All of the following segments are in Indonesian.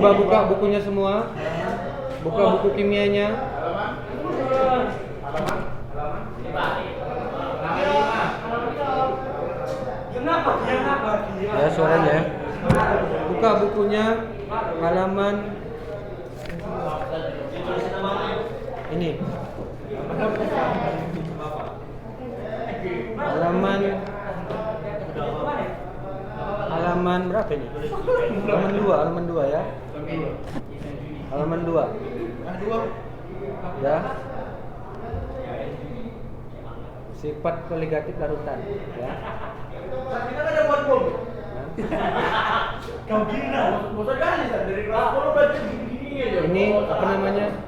Coba buka bukunya semua. Buka buku kimianya. Ya, suaranya ya. Buka bukunya halaman ini. Halaman berapa ini? Halaman 2 ya. Halaman 2. Ya. Sifat koligatif larutan, ya. Kita ada buat bom. Kau gila. Bosan kali dari kelas 10 baca gini aja. Ini apa namanya?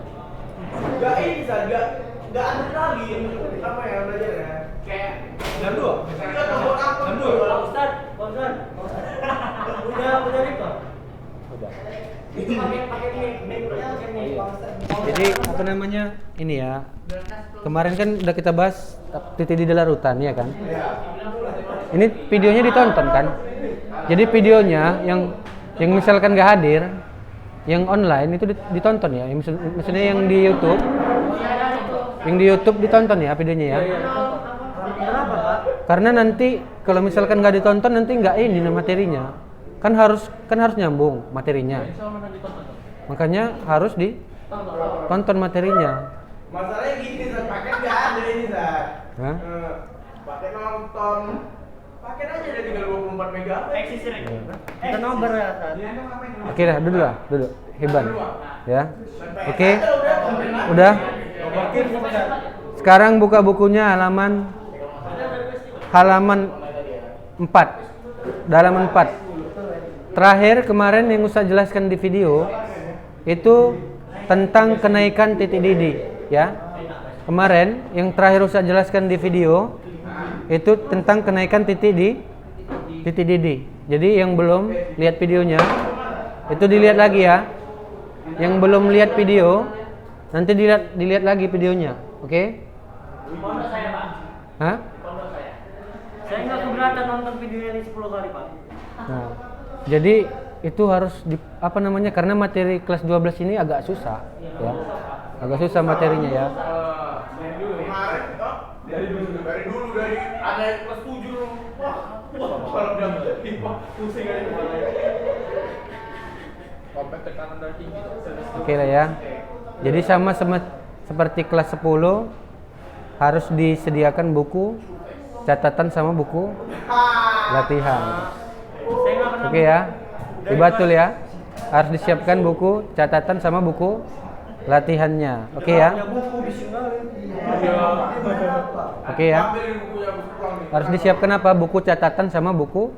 Enggak ini enggak ada lagi apa ya belajar ya. Kayak jam 2. Kita buat apa? Jam 2. Ustaz. Udah riba. Udah. Itu pakai ini. Jadi apa namanya? Ini ya. Kemarin kan udah kita bahas titik di larutan ya kan? Ini videonya ditonton kan? Jadi videonya yang misalkan nggak hadir, yang online itu ditonton ya. Maksudnya yang di YouTube, ditonton ya videonya ya. Kenapa, Pak? Karena nanti kalau misalkan nggak ditonton nanti nggak ini materinya. Kan harus nyambung materinya. Makanya harus ditonton materinya. Masalahnya gini, paket nggak ada ini, Zat. Hah? Paket nonton. Paket aja ada tinggal 24 MB. Eksisi Kita nomor ya, Zat. Oke dah, duduk. Hiban. Ya. Oke. Udah. Sekarang buka bukunya halaman 4. Halaman 4. Terakhir kemarin yang Ustaz jelaskan di video itu tentang kenaikan titik didih, ya. Kemarin yang terakhir Ustaz jelaskan di video itu tentang kenaikan titik didih. Jadi yang belum lihat videonya itu dilihat lagi ya. Yang belum lihat video nanti dilihat lagi videonya, oke? Pondok saya, Pak. Hah? Pondok saya. Saya nggak keberatan nonton videonya ini 10 kali, Pak. Nah, jadi itu harus karena materi kelas 12 ini agak susah, ya. Agak susah materinya ya. Kemarin dari ada kelas 7 wah kalau udah pusing aja kepalanya. Sampai tekanan darah tinggi. Oke lah ya. Jadi sama seperti kelas 10 harus disediakan buku catatan sama buku latihan. Oke ya. Dibatul ya. Harus disiapkan buku catatan sama buku latihannya. Oke ya. Oke ya. Harus disiapkan apa? Buku catatan sama buku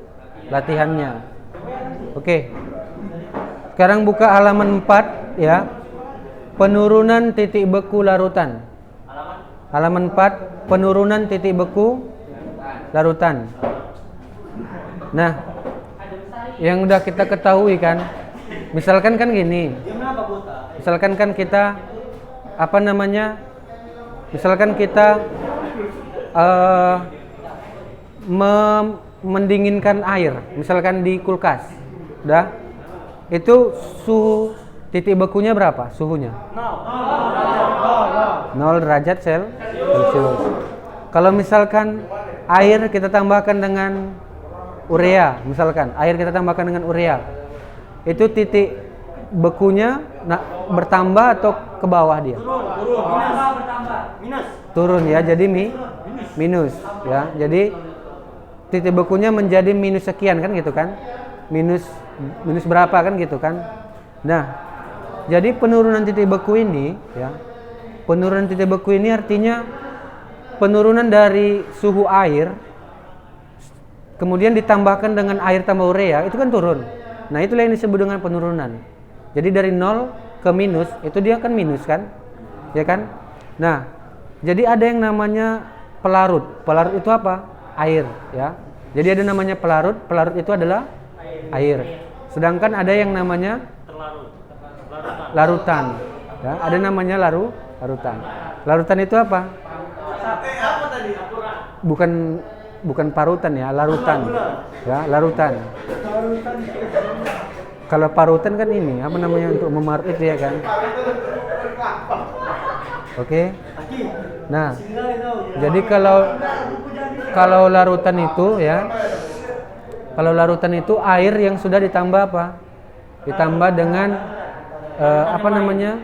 latihannya. Oke. Sekarang buka halaman 4 ya. Penurunan titik beku larutan. Halaman 4, penurunan titik beku larutan. Nah, yang udah kita ketahui kan, misalkan kan gini. Misalkan kan kita misalkan kita mendinginkan air, misalkan di kulkas. Udah? Itu suhu titik bekunya berapa suhunya? 0 derajat Celcius. Kalau misalkan air kita tambahkan dengan urea, itu titik bekunya bertambah atau ke bawah dia? Turun ya, jadi minus ya. Jadi titik bekunya menjadi minus sekian kan gitu kan? Minus berapa kan gitu kan? Nah, jadi penurunan titik beku ini ya. Penurunan titik beku ini artinya penurunan dari suhu air kemudian ditambahkan dengan air tambah urea, itu kan turun. Nah, itulah yang disebut dengan penurunan. Jadi dari 0 ke minus, itu dia kan minus kan? Ya kan? Nah, jadi ada yang namanya pelarut. Pelarut itu apa? Air ya. Jadi ada namanya pelarut. Pelarut itu adalah air. Sedangkan ada yang namanya larutan. Ya, ada namanya larutan. Larutan itu apa? Apa tadi? Bukan parutan ya, larutan. Ya, larutan. Kalau parutan kan ini apa namanya untuk memarut itu ya kan. Oke. Nah, jadi kalau larutan itu ya, kalau larutan itu air yang sudah ditambah apa? Ditambah dengan apa namanya?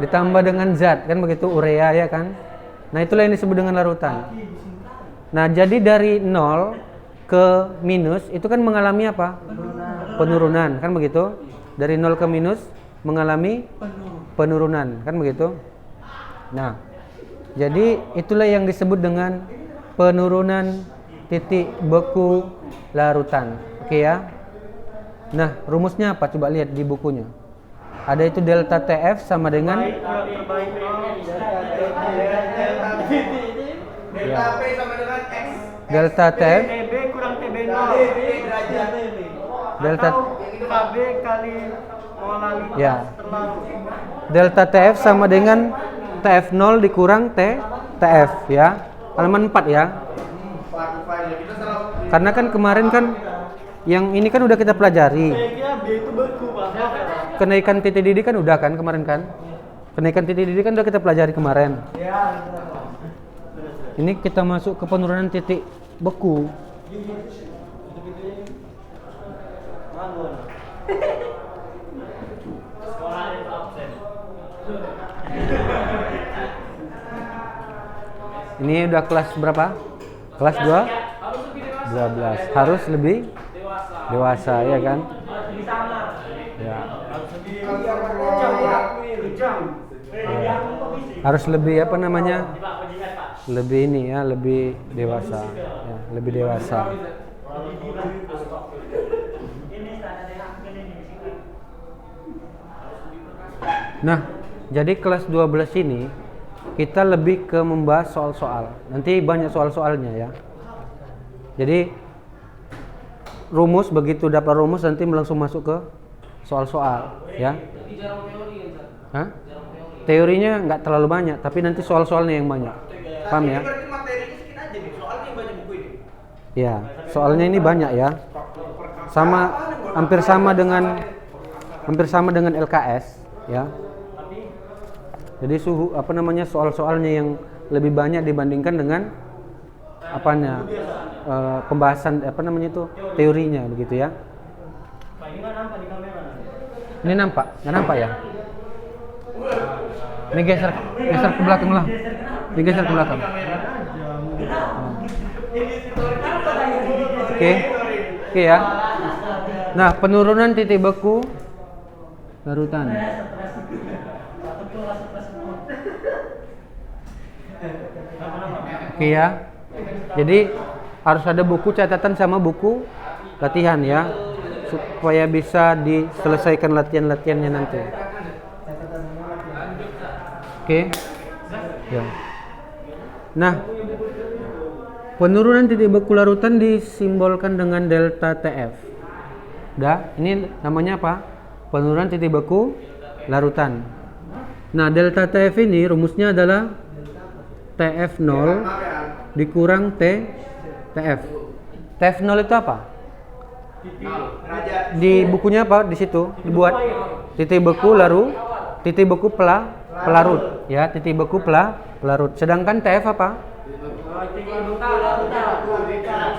Ditambah dengan zat kan begitu, urea ya kan. Nah, itulah yang disebut dengan larutan. Nah, jadi dari 0 ke minus itu kan mengalami apa? Penurunan kan begitu. Dari 0 ke minus mengalami penurunan kan begitu. Nah, jadi itulah yang disebut dengan penurunan titik beku larutan. Oke ya. Nah, rumusnya apa? Coba lihat di bukunya. Ada itu delta TF sama dengan Delta P sama dengan X. delta TF TB kurang TB0 derajat. delta atau KB kali molalitas ya. terlarut. Delta TF sama dengan TF0 dikurang TF ya. Halaman 4 ya. Karena kan kemarin kan yang ini kan udah kita pelajari. Saya kira B itu beku, Pak. Kenaikan titik didih kan udah kan kemarin kan? Kenaikan titik didih kan udah kita pelajari kemarin. Ini kita masuk ke penurunan titik beku. Ini udah kelas berapa? Kelas 12. Harus lebih dewasa ya kan? Ya. Harus lebih apa namanya? Lebih ini ya, lebih dewasa. Ya, lebih dewasa. Nah, jadi kelas 12 ini kita lebih ke membahas soal-soal. Nanti banyak soal-soalnya ya. Jadi rumus, begitu dapat rumus nanti langsung masuk ke soal-soal ya. Hah? Teorinya nggak terlalu banyak, tapi nanti soal-soalnya yang banyak. Paham ya? Berarti materinya sedikit aja nih, soalnya banyak buku ini. Ya, soalnya ini banyak ya. Sama hampir sama dengan LKS ya. Jadi suhu apa namanya soal-soalnya yang lebih banyak dibandingkan dengan apanya pembahasan apa namanya itu teorinya begitu ya. Pak, ini nggak nampak di kamera. Ini nampak? Nggak nampak ya? Ini geser ke belakang lah. Ini geser ke belakang. Oke ya. Nah, penurunan titik beku larutan. Oke ya. Jadi harus ada buku catatan sama buku latihan ya, supaya bisa diselesaikan latihan-latihannya nanti. Oke. Ya. Nah, penurunan titik beku larutan disimbolkan dengan delta TF. Udah, ini namanya apa? Penurunan titik beku larutan. Nah, delta TF ini rumusnya adalah TF0 dikurang TF. TF0 itu apa? Di bukunya apa? Di situ dibuat titik beku titik beku pelarut ya, titik beku pelarut. Sedangkan TF apa?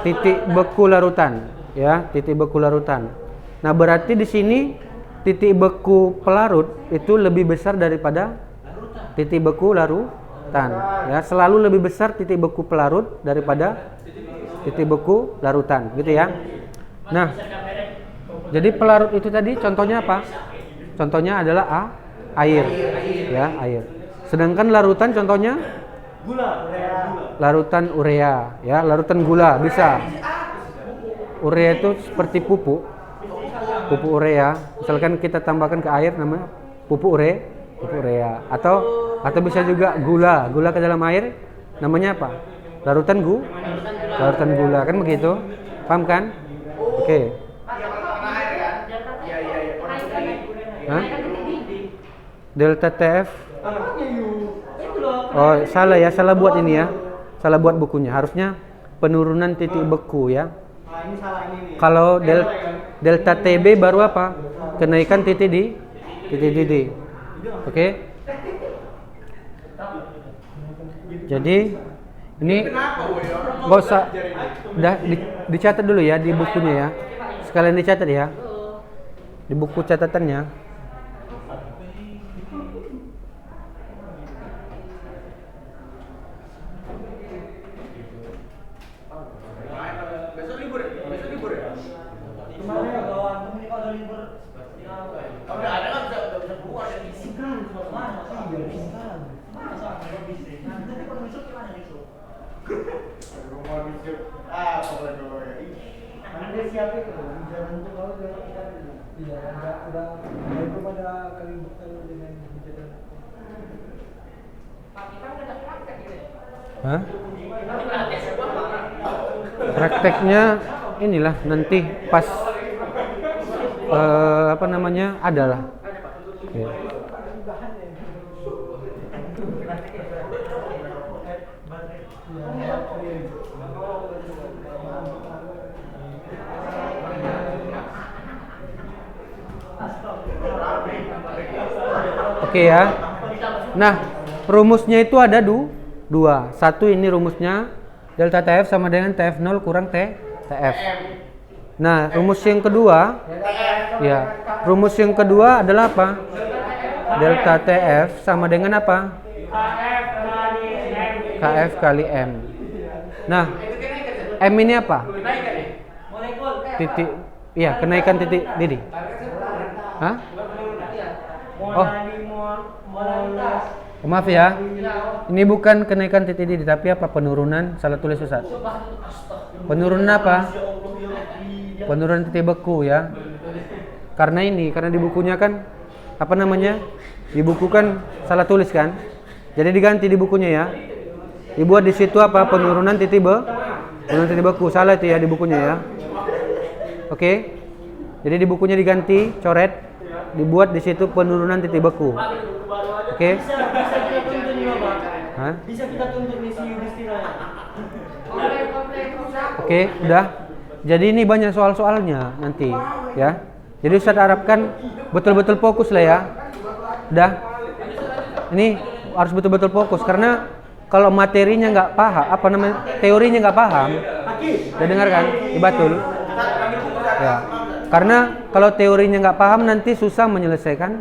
Titik beku larutan ya, titik beku larutan. Nah, berarti di sini titik beku pelarut itu lebih besar daripada titik beku larutan ya, selalu lebih besar titik beku pelarut daripada titik beku larutan gitu ya. Nah, jadi pelarut itu tadi contohnya apa? Contohnya adalah air ya, air. Sedangkan larutan contohnya larutan urea ya, larutan gula bisa. Urea itu seperti pupuk urea. Misalkan kita tambahkan ke air namanya pupuk urea. Atau bisa juga gula ke dalam air namanya apa? Larutan gula kan begitu. Paham kan? Oke. Hah? Delta TF. Oh, salah ya, salah buat ini ya. Salah buat bukunya. Harusnya penurunan titik beku ya. Ini salah ini nih. Kalau delta TB baru apa? Kenaikan titik di titik D. Oke. Jadi ini nggak usah, udah dicatat dulu ya di bukunya ya. Sekalian dicatat ya di buku catatannya. Besok libur ya? Besok libur ya? Kemarin kawan temen kalau ada libur. Kalau udah ada kan udah bisa keluar ya. Nanti kalau besok gimana besok? Rumah bisa. Ah, boleh boleh. Nanti siapa itu? Jangan tuh kalau kita Iya, udah itu pada keributan dengan kejadian. Hah? Prakteknya inilah nanti pas apa namanya adalah. Ya. Oke ya. Nah, rumusnya itu ada dua. Satu ini rumusnya delta TF sama dengan TF0 kurang TF. Nah, rumus yang kedua ya. Rumus yang kedua adalah apa? Delta TF sama dengan apa? KF kali M. Nah, M ini apa? Titik. Iya, kenaikan titik Didi. Hah? Oh, maaf ya. Ini bukan kenaikan titik Didi, tapi apa? Penurunan. Salah tulis Ustaz. Penurunan apa? Penurunan titik beku ya. Karena di bukunya kan apa namanya? Di buku kan salah tulis kan? Jadi diganti di bukunya ya. Dibuat di situ apa? Penurunan titik beku. Salah itu ya di bukunya ya. Oke. Jadi di bukunya diganti, coret, dibuat di situ penurunan titik beku. Oke. Bisa kita tuntun juga, Pak. Hah? Bisa kita tuntun misi Yudhistira. Oke, udah. Jadi ini banyak soal-soalnya nanti, ya. Jadi Ustaz harapkan betul-betul fokus lah ya. Udah. Ini harus betul-betul fokus karena kalau materinya nggak paham, apa namanya, teorinya nggak paham, udah dengar kan? Betul. Ya. Karena kalau teorinya nggak paham nanti susah menyelesaikan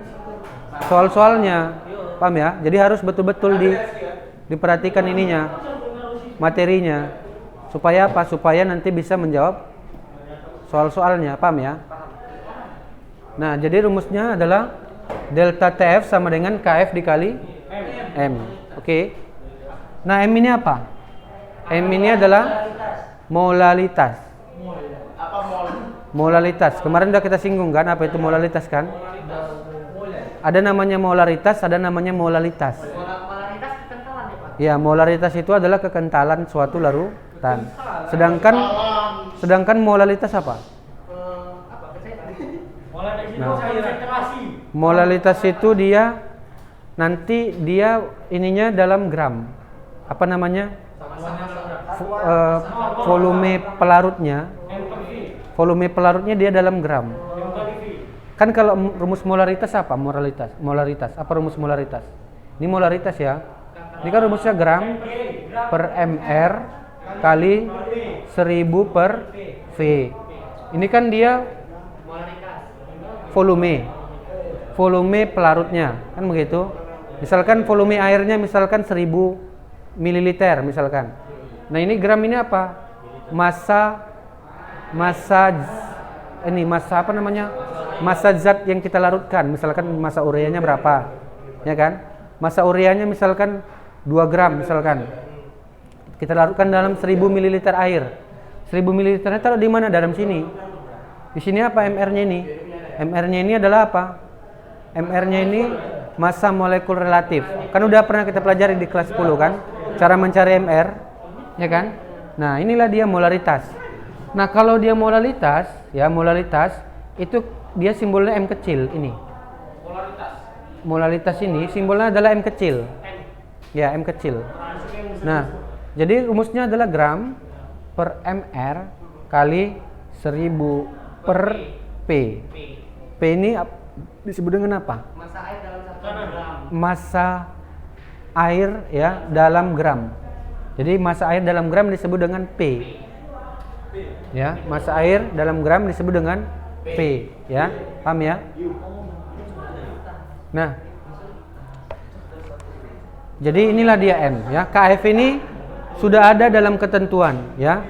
soal-soalnya, paham ya? Jadi harus betul-betul diperhatikan ininya, materinya, supaya apa? Supaya nanti bisa menjawab soal-soalnya, paham ya? Nah, jadi rumusnya adalah delta TF sama dengan KF dikali M. Oke. Nah, M ini apa? M ini adalah molalitas. Apa mol? Molalitas. Kemarin udah kita singgung kan apa itu molalitas kan? Ada namanya molaritas, ada namanya molalitas. Molaritas kekentalan ya, Pak? Ya, molaritas itu adalah kekentalan suatu larutan. Sedangkan molalitas apa? Konsentrasi. Molalitas itu dia nanti ininya dalam gram. Apa namanya? Volume pelarutnya. Volume pelarutnya dia dalam gram. Kan kalau rumus molaritas apa? Molaritas. Apa rumus molaritas? Ini molaritas ya. Ini kan rumusnya gram per mr kali 1000 per v. Ini kan dia volume pelarutnya, kan begitu. Misalkan volume airnya misalkan 1000 ml misalkan. Nah, ini gram ini apa? Massa apa namanya? Massa zat yang kita larutkan. Misalkan massa ureanya berapa? Ya kan? Massa ureanya misalkan 2 gram misalkan. Kita larutkan dalam 1000 ml air. 1000 ml taruh di mana? Dalam sini. Di sini apa MR-nya ini? MR-nya ini adalah apa? MR-nya ini massa molekul relatif. Kan udah pernah kita pelajari di kelas 10 kan? Cara mencari MR, ya kan? Nah, inilah dia molaritas. Nah, kalau dia molaritas itu dia simbolnya M kecil ini. Molaritas ini simbolnya adalah M kecil. Ya, M kecil. Nah, jadi rumusnya adalah gram per mr kali 1000 per v. P. P ini disebut dengan apa? Masa air dalam 1 gram. Massa air ya dalam gram. Jadi massa air dalam gram disebut dengan P. Ya, massa air dalam gram disebut dengan P. Ya, paham ya? Nah, jadi inilah dia M. Ya, KF ini sudah ada dalam ketentuan. Ya,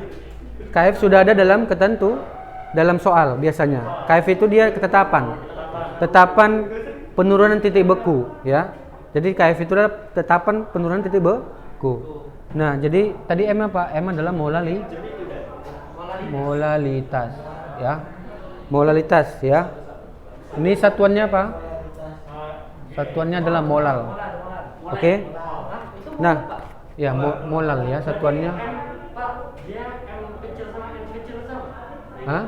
KF sudah ada dalam dalam soal biasanya. KF itu dia ketetapan penurunan titik beku. Ya, jadi KF itu adalah tetapan penurunan titik beku. Nah, jadi tadi M apa? M adalah molalitas, ya. Molalitas, ya. Ini satuannya apa? Satuannya adalah molal. Oke. Nah, ya molal ya satuannya. Pak, dia M kecil sama N kecil sama. Hah?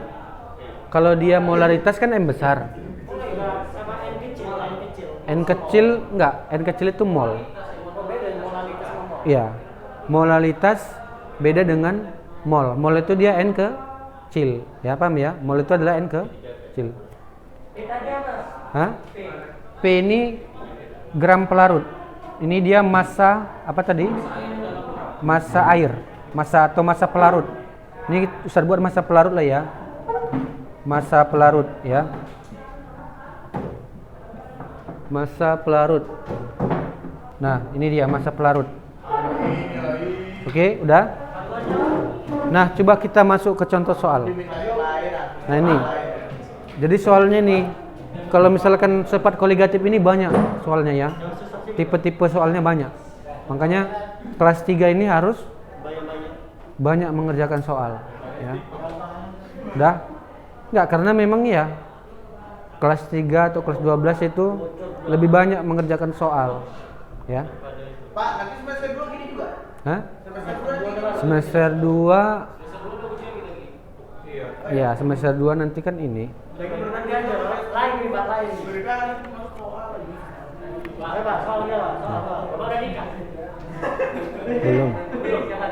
Kalau dia molaritas kan M besar. Sama N kecil, N kecil. N kecil enggak, N kecil itu mol. Beda molalitas sama mol. Iya. Molalitas beda dengan mol. Mol itu dia N kecil. Ya, paham ya? Mol itu adalah N kecil. Tadi apa? Hah? P ini gram pelarut. Ini dia massa apa tadi? Massa air. Massa atau massa pelarut. Ini Ustaz buat massa pelarut lah ya. Massa pelarut ya. Massa pelarut. Nah, ini dia massa pelarut. Oke, udah? Nah, coba kita masuk ke contoh soal. Nah, ini. Jadi soalnya nih, kalau misalkan sifat koligatif ini banyak soalnya ya. Tipe-tipe soalnya banyak. Makanya kelas 3 ini harus banyak mengerjakan soal, ya. Udah? Enggak, karena memang ya kelas 3 atau kelas 12 itu lebih banyak mengerjakan soal, ya. Pak, nanti semester 2 gini juga. Hah? Semester 2 gini. Semester 2 ya, semester 2 nanti kan ini. Lain nih, Pak, lain. Berikan masuk soal lagi. Ayo, Pak, soalnya, Pak. Soal, Pak. Bapak udah nikah? Belum. Belum, jangan.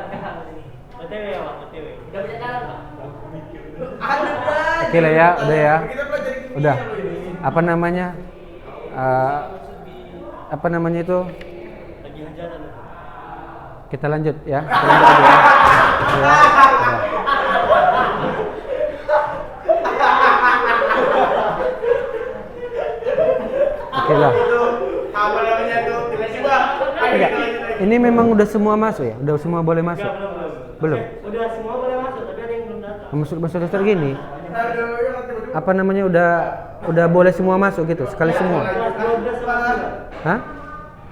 BTW ya, Pak, BTW. Udah punya jalan, Pak? Ada aja. Oke lah ya, udah ya. Kita pelajari kimia Udah. loh ini. Apa namanya? Apa namanya itu? Lagi hajatan. Kita lanjut ya. Kita lanjut aja ya. Ya, udah. Oke lah. Itu apa namanya tuh? Tiba-tiba. Ayo Enggak. kita lanjut lagi. Ini memang udah semua masuk ya? Udah semua boleh masuk? Belum. Udah semua boleh masuk, tapi ada yang belum datang. Masuk semester gini. Aduh, ya kan tiba-tiba. Apa namanya udah boleh semua masuk gitu, sekali semua. Kelas 12 sama 9. Hah?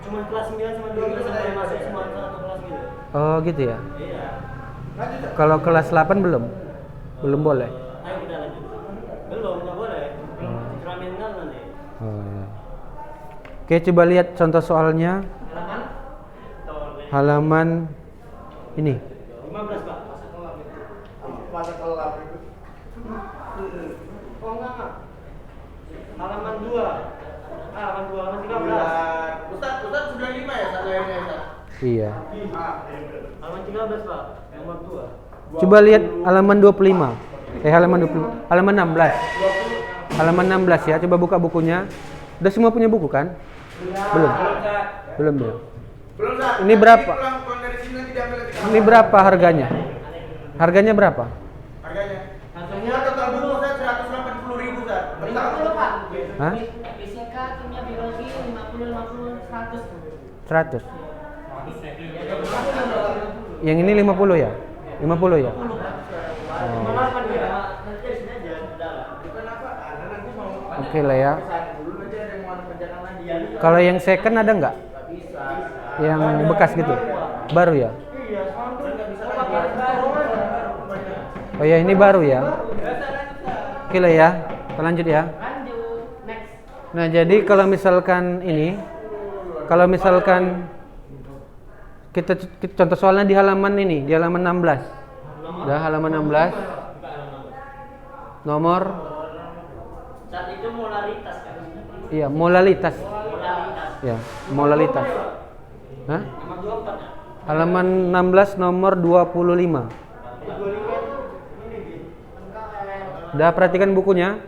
Cuma kelas 9 sama 12 yang boleh masuk semua satu kelas gitu. Oh gitu ya. Iya. Kalau kelas 8 belum? Belum boleh. Ayo kita lanjut. Belum, nggak boleh. Keramin kan nanti. Oh ya. Oke, coba lihat contoh soalnya. Halaman? Halaman ini. 15, Pak. Masa kelam itu. Oh enggak. Halaman 2. Halaman 2, halaman 13. Bulan. Ustaz sudah 5 ya satu lainnya Ustaz? Iya. Halaman 13, Pak. Nomor 2. Coba lihat halaman 25. Halaman 20. Halaman 16. Halaman 16 ya. Coba buka bukunya. Udah semua punya buku kan? Belum. Belum. Belum Ustaz. Ini berapa? Pulang dari sini nanti diambil lagi. Ini berapa harganya? Harganya berapa? Harganya? Harganya total buku Ustaz 180.000 Ustaz. Bertahun. Pak. Hah? FISIK, kimia, biologi 50, 50, 100. 100. Yang ini 50 ya? 50 ya? Cuma 8 ya. Nanti di sini aja dalam. Bukan apa? Ada nanti mau. Oke lah ya. Dulu nanti ada yang mau kerjakan lagi. Kalau yang second ada nggak? Bisa. Yang bekas gitu? Baru ya? Iya, soalnya nggak bisa Oh ya, ini baru ya? Oke lah ya. Kita lanjut ya. Lanjut, next. Nah, jadi kalau misalkan ini, kalau misalkan kita contoh soalnya di halaman ini, di halaman 16. Udah halaman 16. Nomor Saat itu molaritas kan? iya, molalitas. Molaritas. Ya, molalitas. Hah? Nomor 24 ya? Halaman 16 nomor 25. Udah perhatikan bukunya?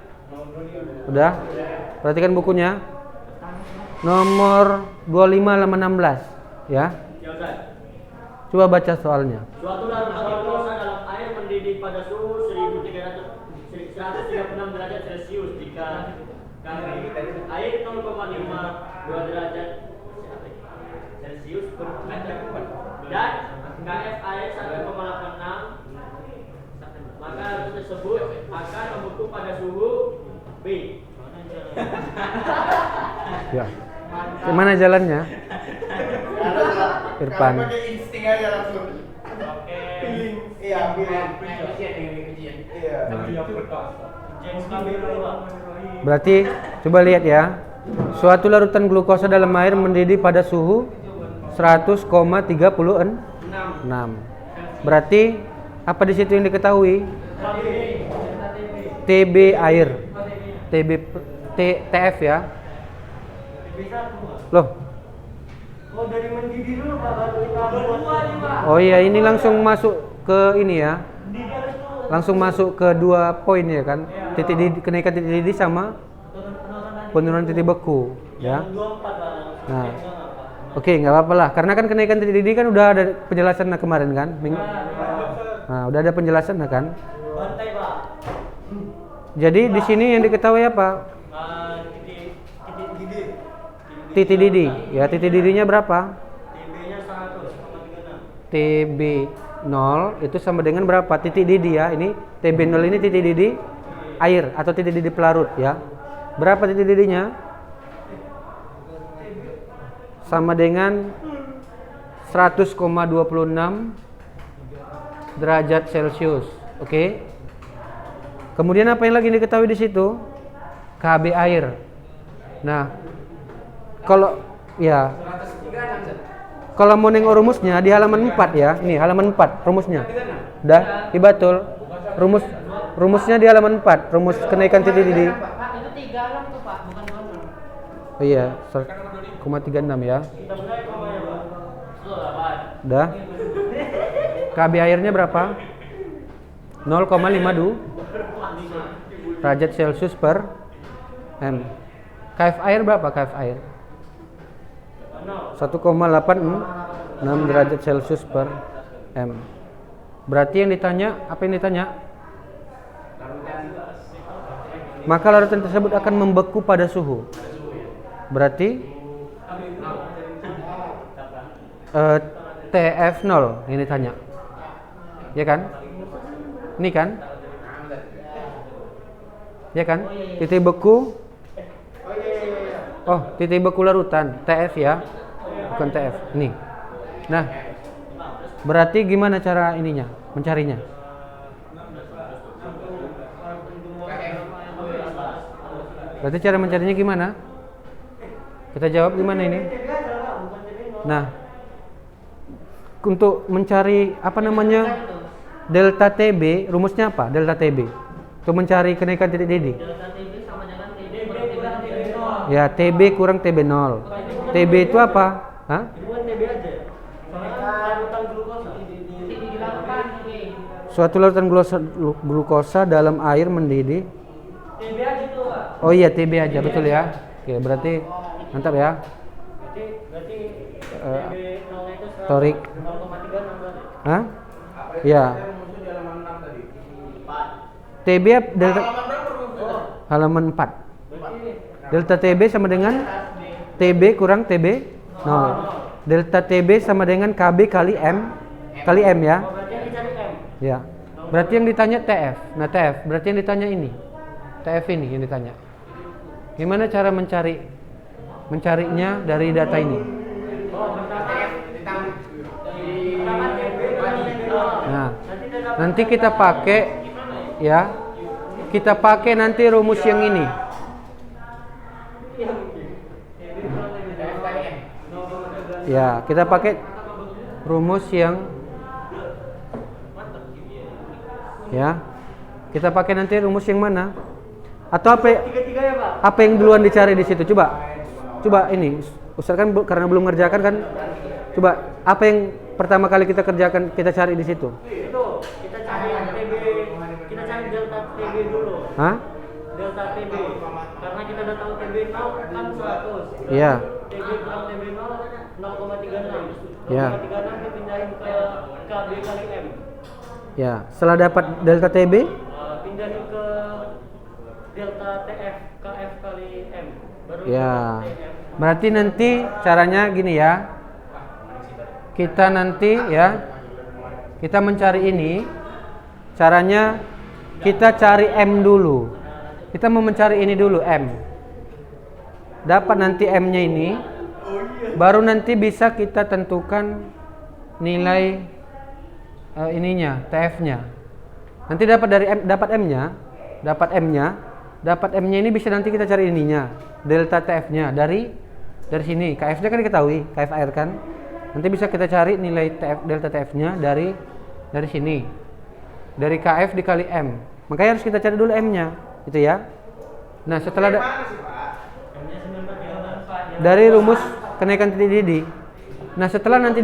Udah? Perhatikan bukunya. Nomor 25 halaman 16, ya. Ya Ustaz. Coba baca soalnya. Suatu larutan glukosa dalam air mendidih pada suhu 136 derajat Celcius jika air 0,52 derajat Celcius dan KF air 1,86, maka larutan tersebut akan membeku pada suhu B. Ya. Gimana jalannya? Irfan. Pakai insting aja langsung. Oke. Iya, Iya. Berarti coba lihat ya. Suatu larutan glukosa dalam air mendidih pada suhu 100,36. Berarti apa di situ yang diketahui? TB air. TF ya. Loh. Oh, dari mendidih dulu Pak, baru kita buat. Oh iya, ini langsung masuk ke ini ya. Langsung masuk ke 2 poin ya kan. Titik didih, kenaikan titik didih sama penurunan titik beku ya. Nah. Oke, nggak apa-apa lah. Karena kan kenaikan titik didih kan udah ada penjelasan kemarin kan. Nah, udah ada penjelasan kan. Bantai Pak. Jadi di sini yang diketahui apa? Titik didih. Ya, titik didihnya berapa? TB-nya 100,36. TB 0 itu sama dengan berapa? Titik didih ya. Ini TB 0 ini titik didih air atau titik didih pelarut ya. Berapa titik didihnya? Sama dengan 100,26 derajat Celcius. Oke. Kemudian apa yang lagi diketahui di situ? KB air. Nah, kalau ya kalau mau nengok rumusnya di halaman 4 ya. Ini halaman 4 rumusnya. Udah, iya betul. Rumusnya di halaman 4, rumus kenaikan titik didih. Pak, itu 36 tuh Pak, bukan 26. Oh iya, 1,36 ya. Kita benar komanya Pak. Udah. KB airnya berapa? 0,52 derajat Celcius per M. KF air berapa KF air? 1,86 derajat Celcius per M. Berarti yang ditanya, apa yang ditanya? Maka larutan tersebut akan membeku pada suhu. Berarti TF0 yang ditanya. Ya kan? Ini kan? Ya kan? Titik beku. Oh, titik beku larutan, TF ya. Bukan TF. Nih. Nah, berarti gimana cara ininya? Mencarinya? Berarti cara mencarinya gimana? Kita jawab gimana ini? Nah, untuk mencari apa namanya? Delta TB, rumusnya apa? Delta TB. Untuk mencari kenaikan titik didih. Delta TB sama dengan TB kurang TB 0. Ya, TB kurang TB 0. TB itu apa? Hah? Bukan TB aja. Soalnya larutan glukosa. Titik di larutan TB. Suatu larutan glukosa dalam air mendidih. TB aja tuh Pak. Oh iya, TB aja, betul ya. Oke, berarti mantap ya. Berarti TB 0 itu Torik. 0,36 berarti. Hah? Ya. TB delta halaman 4. Delta TB sama dengan TB kurang TB 0. Delta TB sama dengan KB kali M ya. Berarti yang dicari M. Ya. Berarti yang ditanya TF. Nah, TF berarti yang ditanya ini. TF ini yang ditanya. Gimana cara mencarinya dari data ini? Nah, nanti kita pakai ya. Kita pakai nanti rumus yang ini. Ya, kita pakai rumus yang ya. Kita pakai nanti rumus yang mana? Atau apa? Tiga-tiga ya Pak. Apa yang duluan dicari di situ? Coba ini. Ustaz kan karena belum ngerjakan kan. Coba apa yang pertama kali kita kerjakan, kita cari di situ? Itu kita cari TB, kita cari delta TB dulu. Hah? Delta TB. TB0 kan 100. Iya. TB kurang TB0 0,36. Ya. 0,36 dipindahin ke KB kali M. Ya, setelah dapat delta TB, Pindahin ke delta TF KF kali M. Baru ya. dapat TF. Berarti nanti caranya gini ya. Kita nanti ya, kita mencari ini, caranya kita cari M dulu. Kita mau mencari ini dulu, M. Dapat nanti M-nya ini, baru nanti bisa kita tentukan nilai ininya, TF-nya. Nanti dapat dari M, dapat M-nya ini bisa nanti kita cari ininya, delta TF-nya dari sini. KF-nya kan diketahui, KF air kan. Nanti bisa kita cari nilai delta TF-nya dari sini. Dari KF dikali M. Makanya harus kita cari dulu M-nya, gitu ya. Nah, setelah dari rumus kenaikan titik didih. Nah, setelah nanti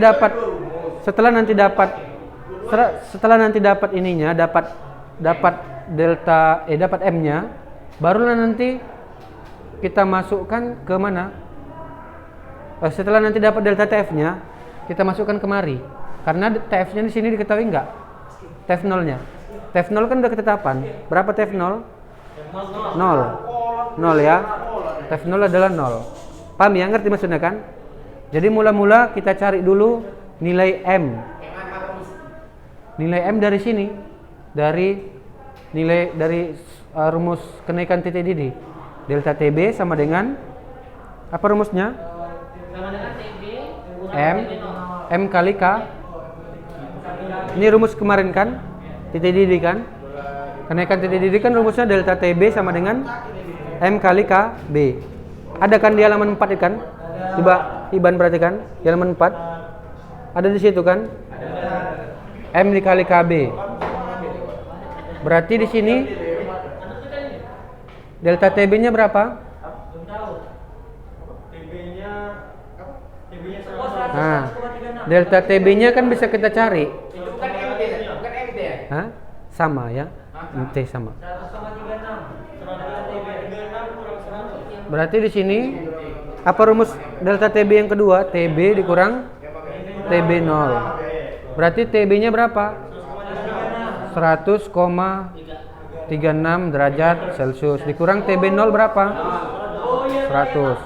dapat ininya, dapat delta dapat M-nya, barulah nanti kita masukkan ke mana? Setelah nanti dapat delta TF-nya, kita masukkan kemari. Karena TF-nya di sini diketahui enggak? TF 0-nya. TF 0 kan udah ketetapan. Berapa TF 0? 0 ya. TF 0 adalah 0. Paham ya? Ngerti maksudnya kan? Jadi mula-mula kita cari dulu nilai M. Nilai M dari sini. Dari rumus kenaikan titik didih. Delta TB sama dengan apa rumusnya? Sama dengan TB M kali K. Ini rumus kemarin kan? Titik didih kan? Kenaikan titik didih kan rumusnya delta TB sama dengan M kali KB. Ada kan di halaman 4 kan? Coba Iban perhatikan di halaman 4. Ada di situ kan? M dikali KB. Berarti di sini delta TB-nya berapa? Nah, delta TB-nya kan bisa kita cari. Itu bukan MT ya? Bukan MT ya? Hah? Sama ya? MT sama. 100,36. Berarti di sini apa rumus delta TB yang kedua? TB dikurang TB 0. Berarti TB-nya berapa? 100,36 derajat Celcius dikurang TB 0 berapa? 100.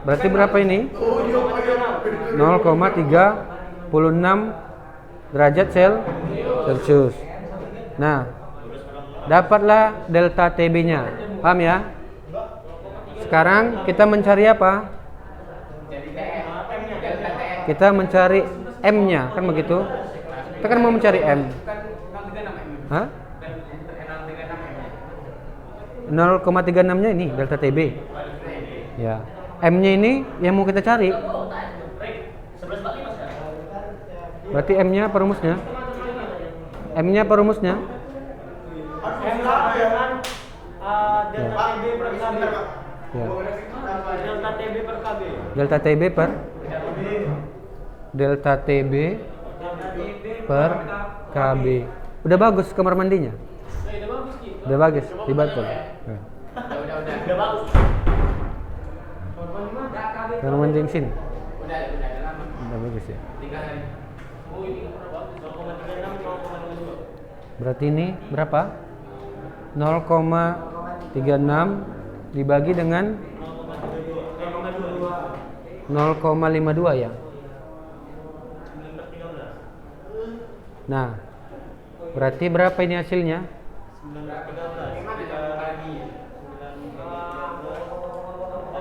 Berarti berapa ini? 0,36 derajat Celcius. Nah, dapatlah delta TB-nya. Paham ya? Sekarang kita mencari apa? Kita mencari M-nya, kan begitu? Kita kan mau mencari M. Hah? 0,36-nya ini delta TB. Ya. M-nya ini yang mau kita cari. Berarti M-nya apa rumusnya? M-nya apa rumusnya? M sama dengan delta TB per KB. Ya. Delta TB per KB. Delta TB per delta TB per KB. Udah bagus kamar mandinya? Udah bagus, dibantu. Udah bagus. Kamar mandi yang sini. Udah bagus ya. Berarti ini berapa? 0,36 dibagi dengan 0,52 ya. Nah, berarti berapa ini hasilnya?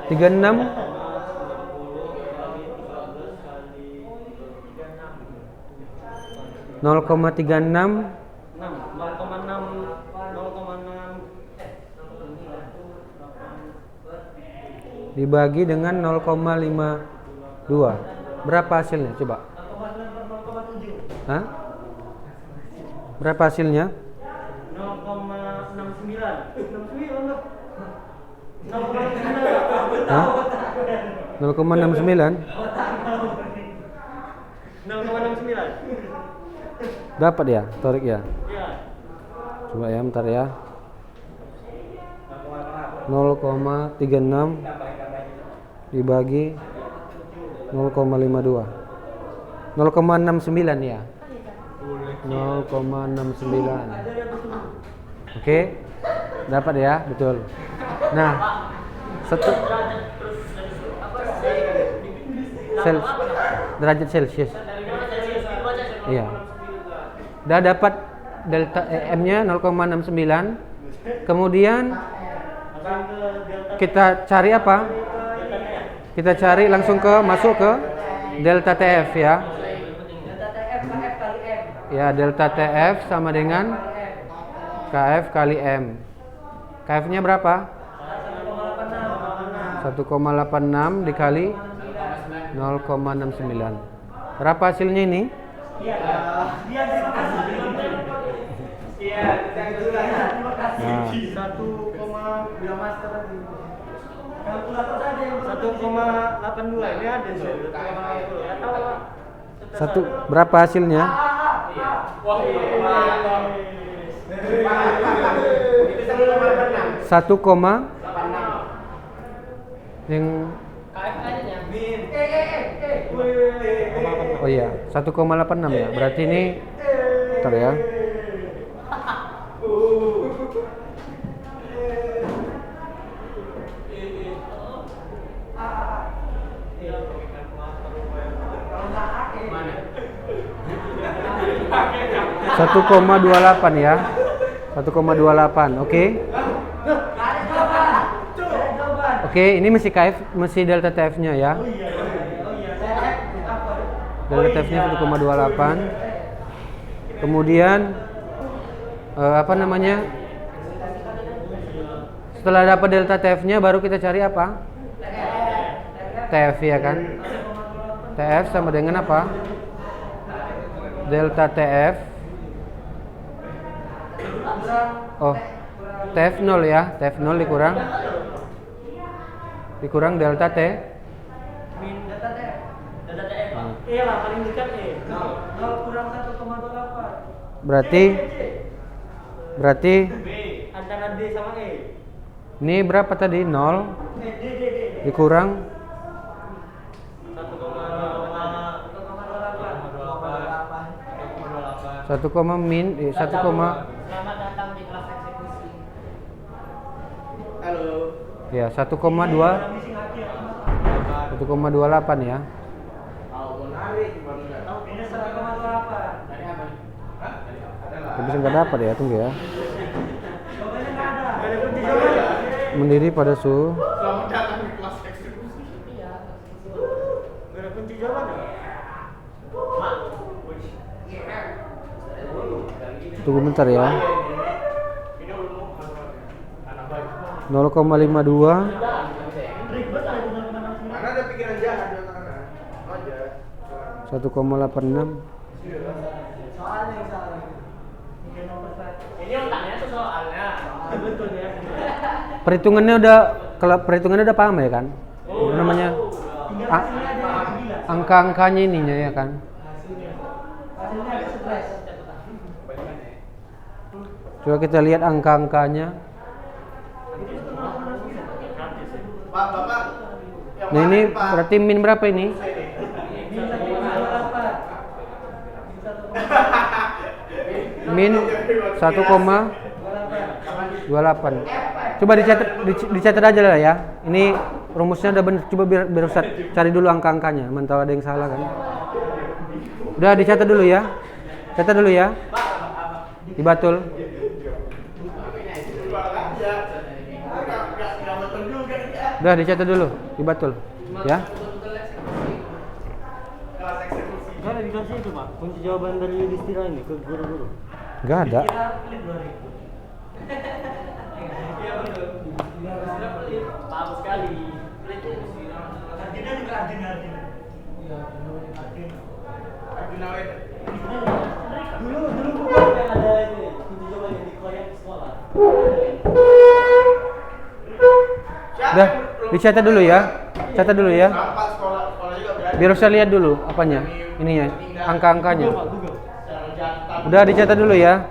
36 0,36 dibagi dengan 0,52. Berapa hasilnya? Coba. Hah? Berapa hasilnya? 0,69. Hah? 0,69? 0,69. Dapat ya, Torik ya? Iya. Coba ya, bentar ya. 0,36 dibagi 0,52. 0,69 ya. 0,69. Oke. Dapat ya, betul. Nah, derajat Celcius. Iya. Udah dapat delta EM-nya 0,69. Kemudian kita cari apa? Kita cari langsung masuk ke delta TF ya. Ya, delta TF sama dengan KF kali M. KF-nya berapa? 1,86 dikali 0,69. Berapa hasilnya ini? Nah, 1,82 ini ada sih. berapa hasilnya? Satu koma yang oh iya 1,86 ya. Berarti ini bentar ya. Satu koma 28 ya. 1,28. Oke. Oke, ini mesti KF, mesti delta TF-nya ya. Delta TF-nya 1,28. Kemudian apa namanya? Setelah dapat delta TF-nya baru kita cari apa? TF ya kan? TF sama dengan apa? Delta TF. Oh, TF 0 ya. TF 0 dikurang delta T. Iya lah, paling dekat nih. 0 kurang 1,28. Berarti Antara D sama E. ini berapa tadi? 0 dikurang 1, Selamat datang di kelas eksekusi. Halo. ya 1,28 ya. Tapi nggak dapat ya, tunggu ya. Mendiri pada suhu. Selamat datang di kelas eksekusi. Gak ada kunci jawaban. Tunggu bentar ya. 0,52 Karena ada pikiran jahat di otak Anda. Aja. 1,86. Ini otaknya tuh soalnya. Betul ya. Kalau perhitungannya udah paham ya kan? Apa namanya? Angka-angkanya ininya ya kan? Coba kita lihat angka-angkanya. Pak, Bapak. Nah ini berarti min berapa ini? Min 1,28. Coba dicatat aja lah ya. Ini rumusnya udah bener. Coba biar Ustaz cari dulu angka-angkanya. Mantau ada yang salah kan? Udah dicatat dulu ya. Catat dulu ya. Dibatul. Udah dicatat dulu, dibatul. Ya. Gak ada dikasih itu Pak, kunci jawaban dari Yudhistira ini ke guru-guru. Enggak ada. Paham sekali. Artinya juga Artinya. Dulu bukan yang ada ini kunci jawaban yang dikeluarkan di sekolah. Udah, dicatat dulu ya. Catat dulu ya. Biar saya lihat dulu apanya. Ininya, angka-angkanya. Udah dicatat dulu ya.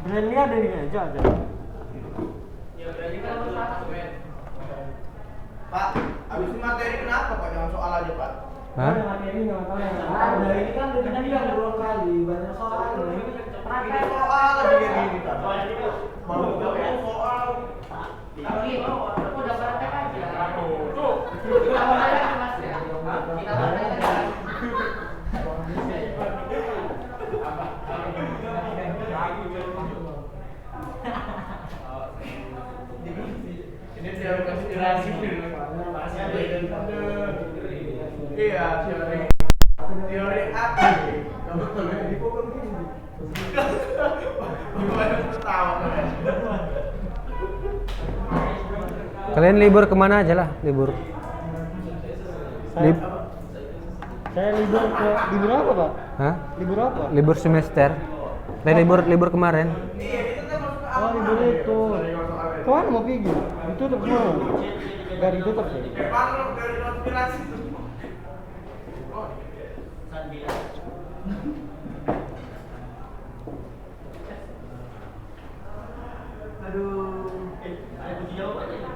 Bener lihat ini aja. Pak, abis ini materi kenapa Pak? Jangan soal aja Pak. Hah? Materinya masalahnya. Ada ini kan kita bilang 2 kali banyak soal. Ini soal aja gini Pak. Baru soal. Tapi aku udah praktek aja. Tuh. Kita praktek Mas ya. Kita praktek aja. Ini dia konspirasi iya, teori apa? Kamu betul ini kok begini. Gimana ketawa Kalian libur kemana aja lah, libur? Saya libur apa, Pak? Hah? Libur apa? Libur semester. Libur kemarin. Oh, libur itu. Kemana mau pergi? Ditutup semua. Gak ditutup sih. Emang dari konspirasi itu. Ada kunci jawabannya.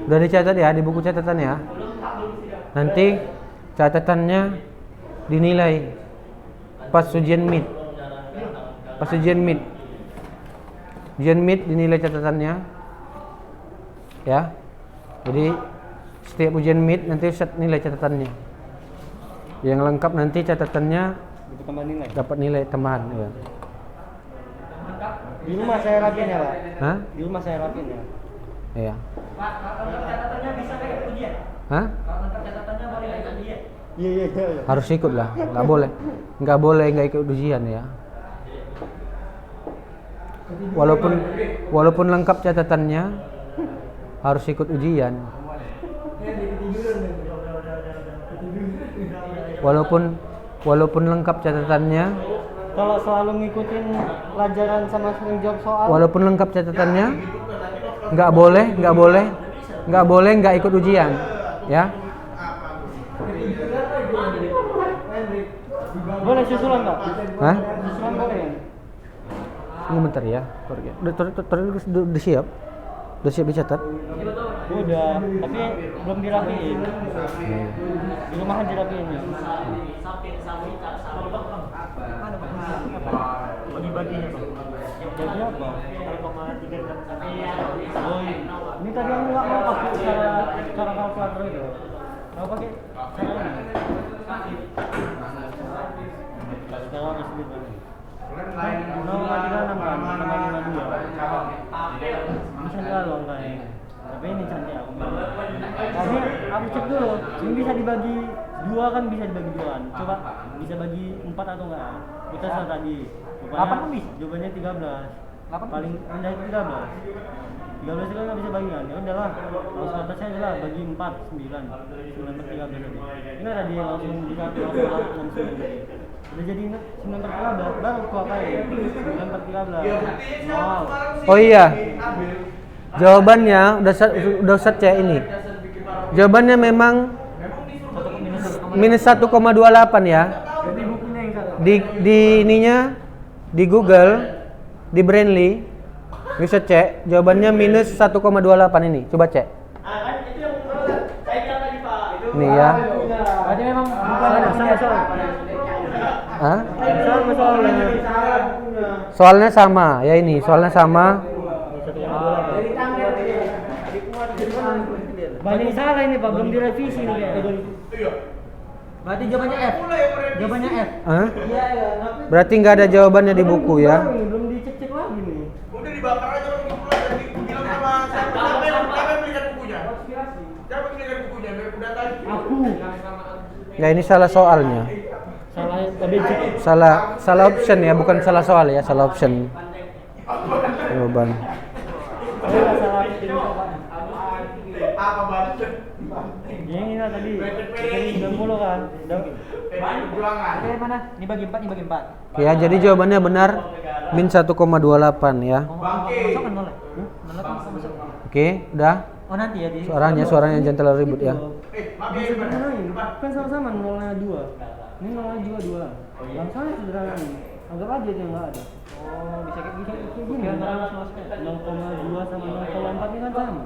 Udah dicatat ya di buku catatan ya. Nanti catatannya dinilai pas ujian mid. Pas ujian mid. Ujian mid dinilai catatannya. Ya. Jadi setiap ujian mid nanti set nilai catatannya. Yang lengkap nanti catatannya dapat nilai tambahan ya. Di rumah saya rapiin ya, Pak. Hah? Di rumah saya rapiin ya. Iya. Pak, kalau catatannya bisa kayak ujian. Hah? Kalau catatannya boleh kayak ujian. Iya. Harus ikut lah, nggak boleh nggak ikut ujian ya. Walaupun lengkap catatannya harus ikut ujian. Walaupun lengkap catatannya, Kalau selalu ngikutin pelajaran sama sering jawab soal. walaupun lengkap catatannya, nggak boleh nggak ikut ujian, ya. Boleh susulan, Pak? Hah? Susulan boleh ya? Tunggu bentar ya. Udah siap? Udah siap dicatat? Udah, tapi belum dirapiin. Di rumahan dirapiin ya. Bagi-baginya, Pak. Bagi apa? 0,3 dan Oh, ini tadi aku nggak mau pakai cara kalkulator itu. Mau pakai cara ini. Cara resmi kan. 0,36 kan, 0,52. Bisa nggak kayak. Tapi ini cantik aku. Tapi aku cek dulu. Ini bisa dibagi 2 kan, bisa dibagi 2-an. Coba bisa bagi 4 atau enggak? Kita soal tadi. Apa bisa? Jawabannya 13. Paling rendah itu 13. 13 itu nggak bisa bagi kan? Ya udahlah. Kalau atasnya adalah bagi 4, 9. 9 per 13 tadi. Ini ada dia langsung bisa 69 tadi. Udah jadi 9 per 13. Baru aku apain? 9 per 13. Wow. Oh iya. Jawabannya udah Ustaz cek ini. Jawabannya memang minus 1,28 ya. Di ininya di Google, di Brainly bisa cek jawabannya minus 1,28 ini. Coba cek. Kan itu yang saya bilang tadi Pak. Nih ya. Berarti memang sama. Hah? Soalnya. Soalnya sama ya ini. Soalnya sama. Banyak salah ini Pak, belum direvisi nih ya. Iya. Berarti jawabannya F. Jawabannya F. Hah? Iya. Berarti nggak ada jawabannya di buku ya. Belum dicek-cek lagi nih. Udah dibakar aja orang buku dan dibilang sama siapa yang belikan bukunya? Siapa yang belikan bukunya? Biar udah tadi. Aku. Ya ini salah soalnya. Salah tadi cek. Salah option ya, bukan salah soal ya, salah option. Jawaban. Salah ini Pak. Apa banget? Yang ini lah tadi. 90 kan. Perjuangan. Oke, mana? Ini bagi 4, ini bagi 4. Ya, jadi jawabannya benar min 1,28 ya. Bangke. Masuk kan nol ya? Nol kan masuk. Oke, udah. Oh nanti ya di Suaranya jangan terlalu ribut ya. Maaf ya, Sederhanain, kan sama-sama nolnya 2. Ini nolnya juga 2. Yang salah sederhanain. Anggap aja dia nggak ada. Oh, bisa kayak gini antara 0,2 sama 0,4 ini kan sama.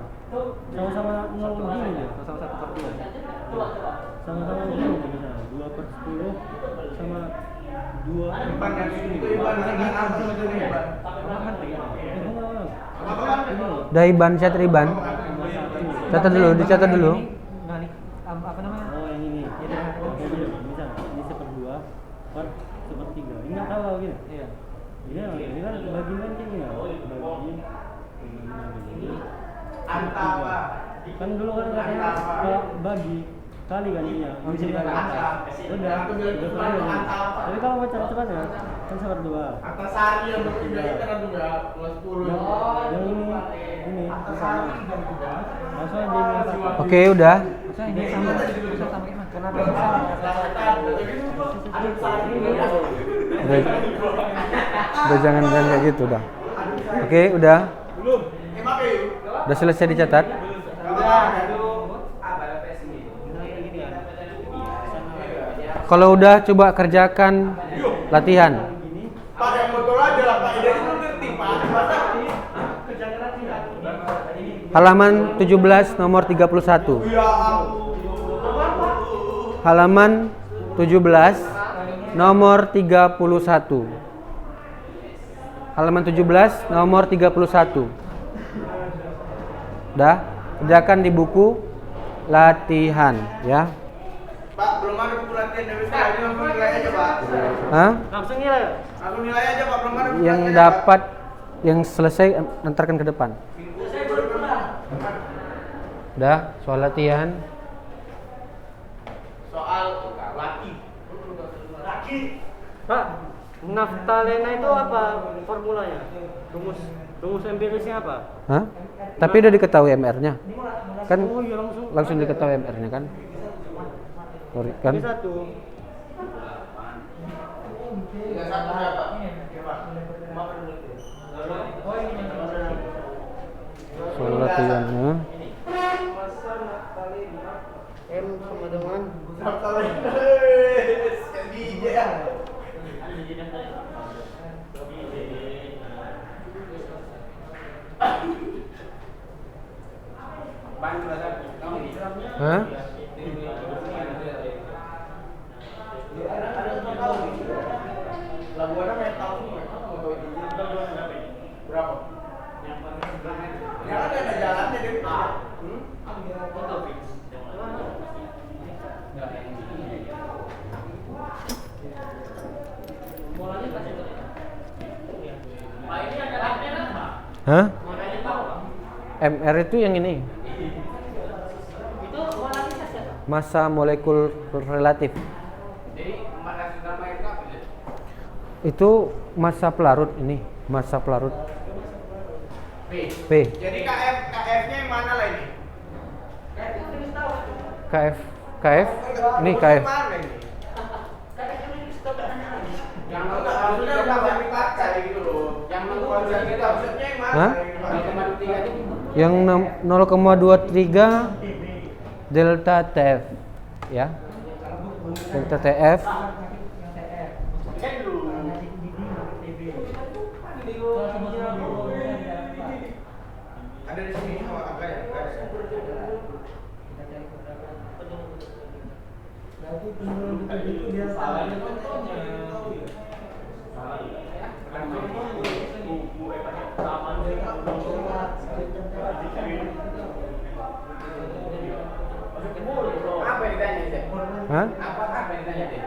Sama-sama 0 gini ya. Sama 1/2. Sama-sama gini bisa. 2/10 sama 2. Iban kan itu iban langsung itu iban. Udah Iban, catat Iban. Catat dulu, dicatat dulu. Apa namanya? Oh, yang ini. Ini bisa. Ini 1/2 per 1/3. Ini nggak tahu gitu. Iya. Ini kan bagi kan kayak gini. Bagi. Antara Kan dulu kan katanya kalau bagi kali kan ini ya. Bisa dikali. Udah. Tapi kalau mau cepat-cepatnya kan 1/2. Antasari yang berpindah kan juga plus 10. Yang ini sama. Langsung aja ini. Oke, udah. Masa ini sama? Bisa sama gimana? Kenapa bisa sama? Udah jangan kayak gitu dah. Oke, udah. Belum. Udah selesai dicatat. Kalau udah coba kerjakan latihan. Pak yang betul aja lah Pak. Ini belum ngerti Pak. Masa Halaman 17 nomor 31. ya ampun. Halaman 17 nomor 31. Halaman 17 nomor 31. Udah, kerjakan di buku latihan ya. Pak, belum ada buku latihan dari sekolah. Ini langsung nilai aja Pak. Hah? Langsung nilai. Langsung nilai aja Pak. Belum ada buku Yang latihan, dapat yang selesai antarkan ke depan. Udah, soal latihan. Soal laki. Laki. Pak, naftalena itu apa formulanya? Rumus empirisnya apa? Hah? Tapi udah diketahui MR-nya. Kan Oh iya langsung diketahui MR-nya kan? Sorry, kan? Ini satu. Tiga satu berapa? Iya Pak. Soal latihannya. M sama dengan DJ ya. Hah? Labuannya kayak tahu berapa? Ya ada jalannya deh. Hah? MR itu yang ini. Massa molekul relatif. Itu massa pelarut ini, massa pelarut. P. Jadi KF-nya yang mana lah ini? KF. Ini KF. Mana ini? Yang harusnya udah dipakai gitu loh. Yang konsep kita konsepnya yang mana? Hah? Yang 0,23 delta TF ya. Delta TF. Ada di sini apa ya? Berarti menurut itu dia salah. Apa yang ditanya sih? Hah? Apa yang ditanya deh?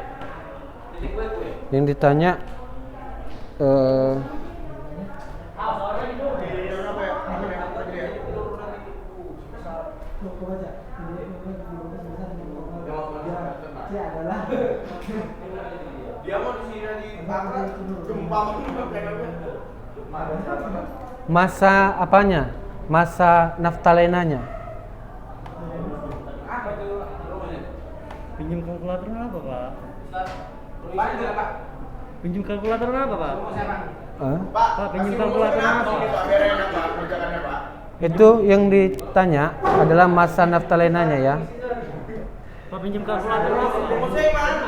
Yang ditanya Dia adalah Dia mau di sini di Bangka gempa massa apanya? Massa naftalenanya. Apa itu? Pinjam kalkulator apa, Pak? Banyak Pak. Pinjam kalkulator apa, Pak? Hah? Pak, pinjam kasih kalkulator rumusnya apa? Ini Pak, biar enak Pak, kerjaannya Pak. Itu yang ditanya adalah massa naftalenanya ya. Pak, pinjam kalkulator apa? Rumusnya yang mana?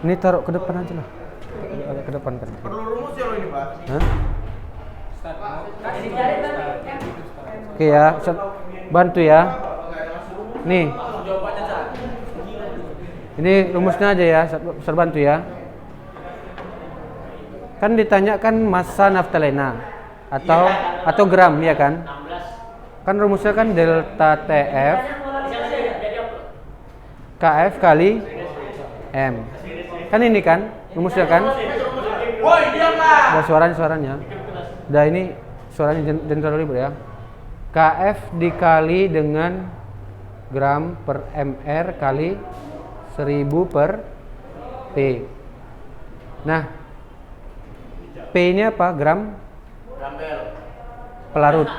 Ini taruh ke depan aja lah. agak ke depan kan. Perlu rumus ya lo ini, Pak? Hah? Kasih jari tapi kan. Oke ya, bantu ya. Nih. Ini rumusnya aja ya, Ustaz bantu ya. Kan ditanyakan massa naftalena atau gram ya kan? Kan rumusnya kan delta TF KF kali M. Kan ini kan rumusnya kan? Woi, diamlah. Ada suaranya. Dah ini suaranya jangan terlalu ribet ya. KF dikali dengan gram per mr kali 1000 per P. Nah, P ini apa? Gram pelarut.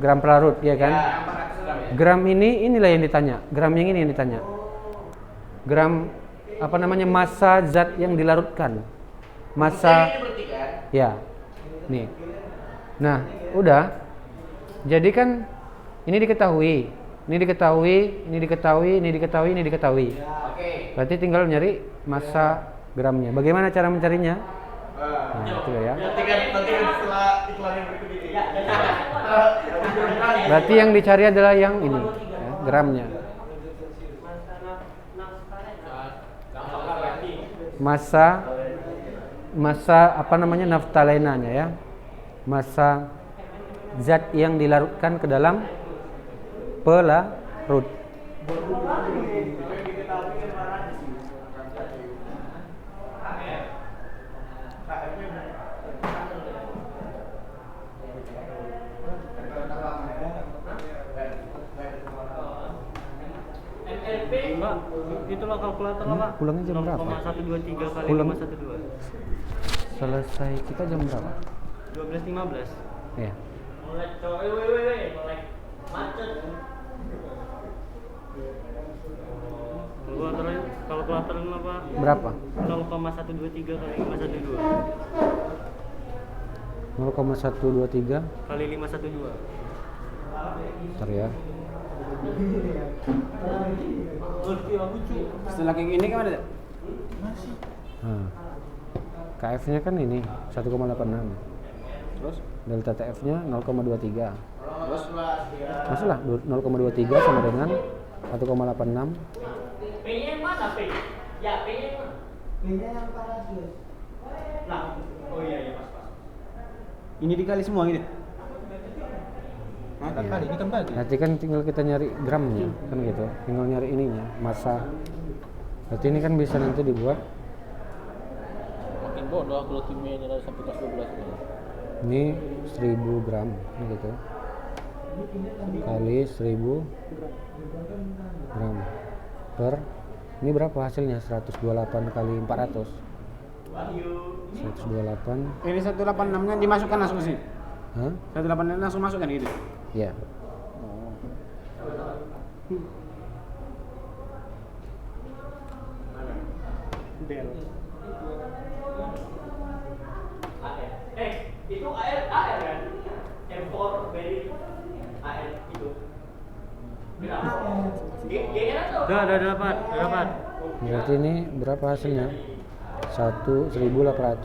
Gram pelarut, ya kan? Gram inilah yang ditanya. Gram yang ini yang ditanya. Gram apa namanya? Massa zat yang dilarutkan. Massa ya. Nih. Nah, udah. Jadi kan ini diketahui. Ini diketahui. Berarti tinggal nyari massa gramnya. Bagaimana cara mencarinya? Nah, itu ya. Nanti kan setelah iklan yang berikut ini. Berarti yang dicari adalah yang ini, ya, gramnya. Massa apa namanya? Naftalenanya ya. Massa zat yang dilarutkan ke dalam pelarut. Mbak, itulah kalkulator Pak. Pulangnya jam berapa? 0,123 kali Pulang. 512. Selesai kita jam berapa? 12.15. Ya. Mulai macet. Kalkulator apa? Berapa? 0,123 kali 512 0,123 kali 512. Bentar ya. Setelah kayak gini kan ada? Nah, KF-nya kan ini 1,86. Terus? Delta TF-nya 0,23. Terus? Masalah 0,23 sama dengan 1,86. P-nya yang mana, P? Ya, P-nya yang mana? Beda yang 400. Nah, oh iya pas. Ini dikali semua gitu? Ya. Nanti kan tinggal kita nyari gramnya kan gitu. Tinggal nyari ininya, massa. Berarti ini kan bisa nanti dibuat. Makin bodoh kalau timnya ini sampai kelas 12 ini. Ini 1000 gram ini gitu. Kali 1000 gram per ini berapa hasilnya? 128 kali 400. 128. Ini 186 kan dimasukkan langsung ke sini? Hah? 186 langsung masukkan gitu? Ya. Del. Itu AR kan? M4 very AR itu. Berapa? G-nya tuh. Udah dapat. Berarti ini berapa hasilnya? 1860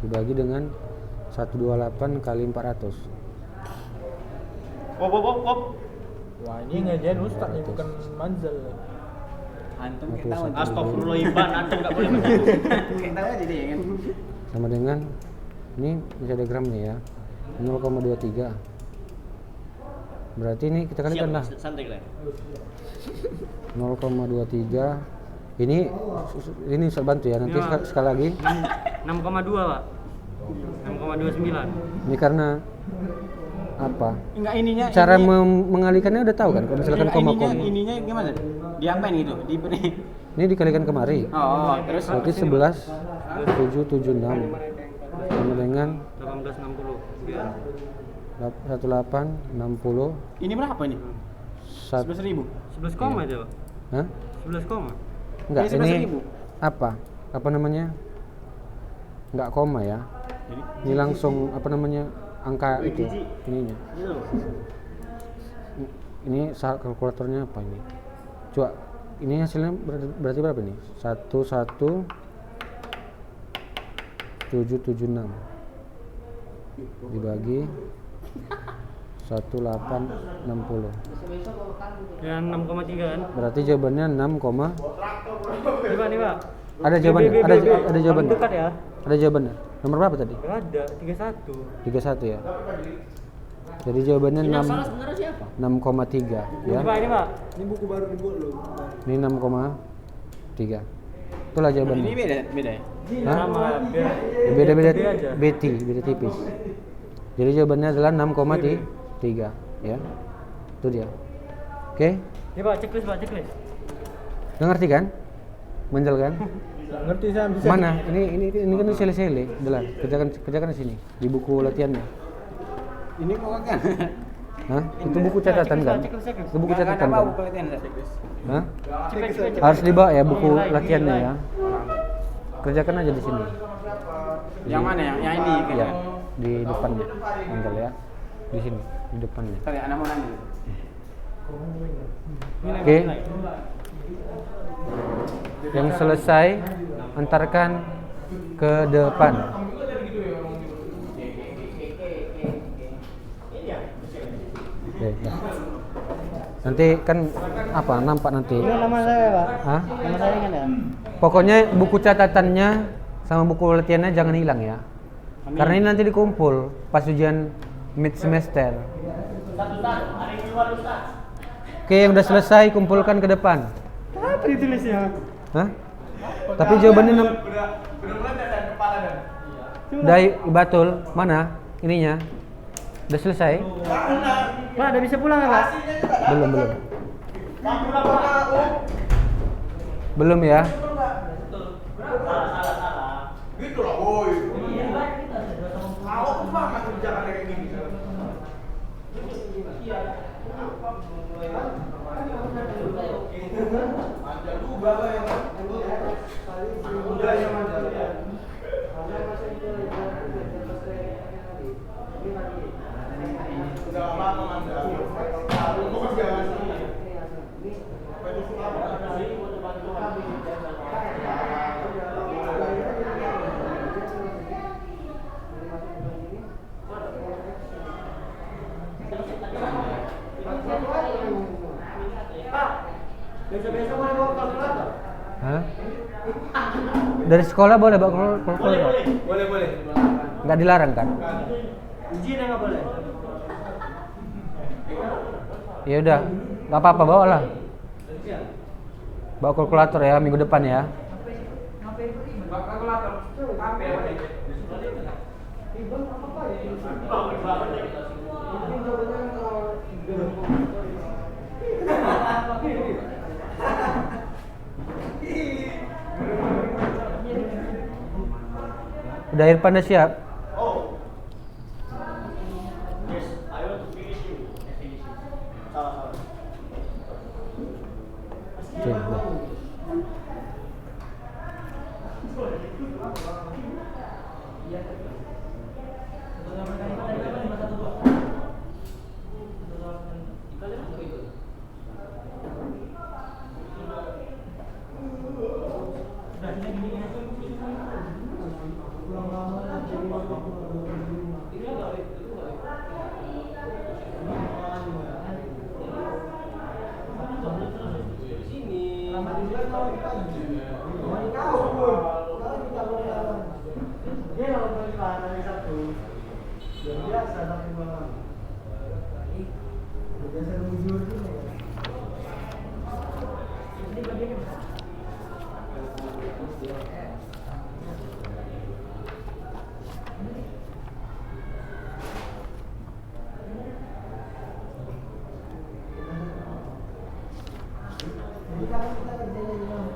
dibagi dengan 128 kali 400. Wah, ini ngajarin Ustaz nih, bukan Manzal. Antum Oke, kita tahu. satu. Astagfirullahaladzim, antum enggak boleh. Kita tahu aja dia kan. Sama dengan ini bisa ada gramnya ya. 0,23. Berarti ini kita kalikan lah. Santai lah. 0,23. Ini Ustaz bantu ya. Nanti Ya. sekali lagi. 6,2 Pak. 6,29. Ini karena apa? Enggak ininya. Cara ininya, mengalihkannya udah tahu kan? Kalau misalkan koma-koma. ininya gimana? Diapain gitu? Ini dikalikan kemari. Terus Berarti 11,776 sama dengan 1860. Biar 1860 ini berapa ini? 11.000. 11 koma aja Pak. Hah? 11 koma. Enggak, Ini 11.000. ini apa? Apa namanya? Enggak koma ya. Jadi Ini langsung apa namanya? Angka itu ininya. Ini kalkulatornya apa ini? Coba ini hasilnya berarti berapa nih? 11776 dibagi 1860. Ya 6,3 kan? Berarti jawabannya 6, Nih Pak. ada jawabannya. Ada jawabannya. Dekat ya. Ada jawabannya. Nomor berapa tadi? Enggak ada, 31. 31 ya. Jadi jawabannya 6,3 ya. Ini Pak. Ini buku baru dibuat loh. Ini 6,3. Itulah jawabannya. Ini beda ya? Hah? Sama biar Beda-beda gede aja. beda tipis. Jadi jawabannya adalah 6,3 ya. Itu dia. Oke? Ini Pak, checklist Pak, checklist. Udah ngerti kan? Menjel kan? Nggak ngerti saya bisa. Mana? Ini kan sele-sele. Udah lah, kerjakan di sini di buku latihannya. Ini kok kan? Hah? Itu buku catatan kan? Checklist. Itu buku catatan Apa kan? buku latihan enggak? Hah? Checklist. Harus dibawa ya buku latihannya ya. Kerjakan aja di sini. Yang mana yang ini kan? Ya, di depannya. Menjel ya. Di sini, di depannya. Tadi anak mau nanya. Oke. Yang selesai antarkan ke depan. Oke, ya. Nanti kan apa nampak nanti. Ini nama saya Pak. Hah? Nama saya kan ya? Pokoknya buku catatannya sama buku latihannya jangan hilang ya. Karena ini nanti dikumpul pas ujian mid semester. Oke, yang udah selesai kumpulkan ke depan. Apa ditulisnya? Hah? Tapi jawabannya Benar-benar dan kepala dan. Dai Batul mana ininya? Udah selesai? Pak, udah bisa pulang ya Pak? Belum. Belum ya? Gitu loh, boy. Mau banget kerjaan kayak gini. Manja juga ya. Udah ya manja. Udah apa manja. Fokus jangan. Hah? Dari sekolah boleh bawa kalkulator? Boleh. Nggak dilarang kan? Izin nggak boleh? Ya udah, nggak apa-apa bawalah. Bawa kalkulator ya minggu depan ya. Udah Irfan udah siap? Oke, udah.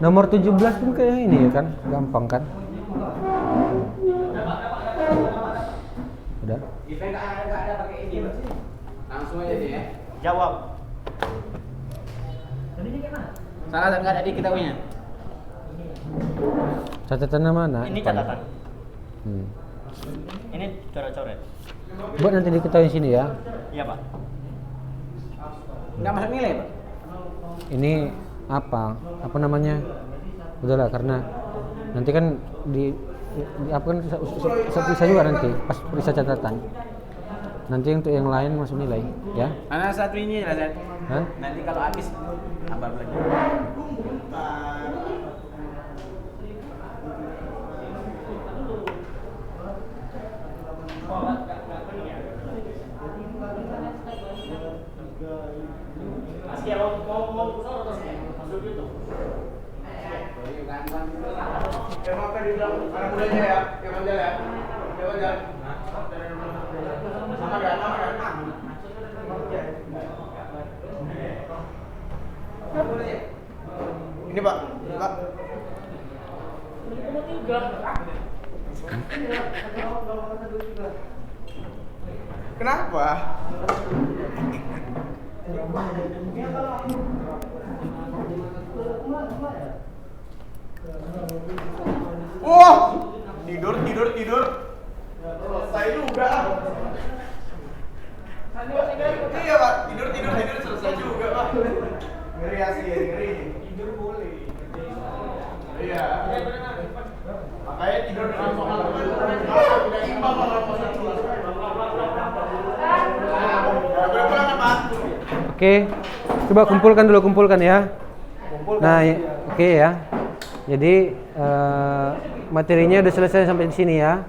Nomor 17 pun kayak ini ya kan, gampang kan? Udah. Nggak ada pakai ini. Langsung aja deh ya. Jawab. Salah dan nggak ada di kita punya. Catatannya mana? Ini catatan. Ini coret-coret. Buat nanti diketahui sini ya. Iya Pak. Nggak masuk nilai, Pak. Ini apa namanya, udahlah, karena nanti kan di apa kan bisa juga nanti pas periksa catatan. Nanti untuk yang lain masuk nilai, ya. Anak satu ini lah, Zat. Hah? Nanti kalau habis tambah lagi. Emang kan dibilang anak mudanya ya, yang mandal ya, yang mandal. Sama kan, sama kan. Ini Pak, Pak. Kenapa? Wah, tidur. Selesai juga. Iya Pak, tidur selesai juga Pak. Ngeri asli, ngeri. Tidur boleh. Iya. Makanya tidur dengan soal tidak imbang kalau satu. Boleh pulang kan Pak? Oke, coba kumpulkan ya. Nah, oke ya. Jadi materinya udah selesai sampai di sini ya.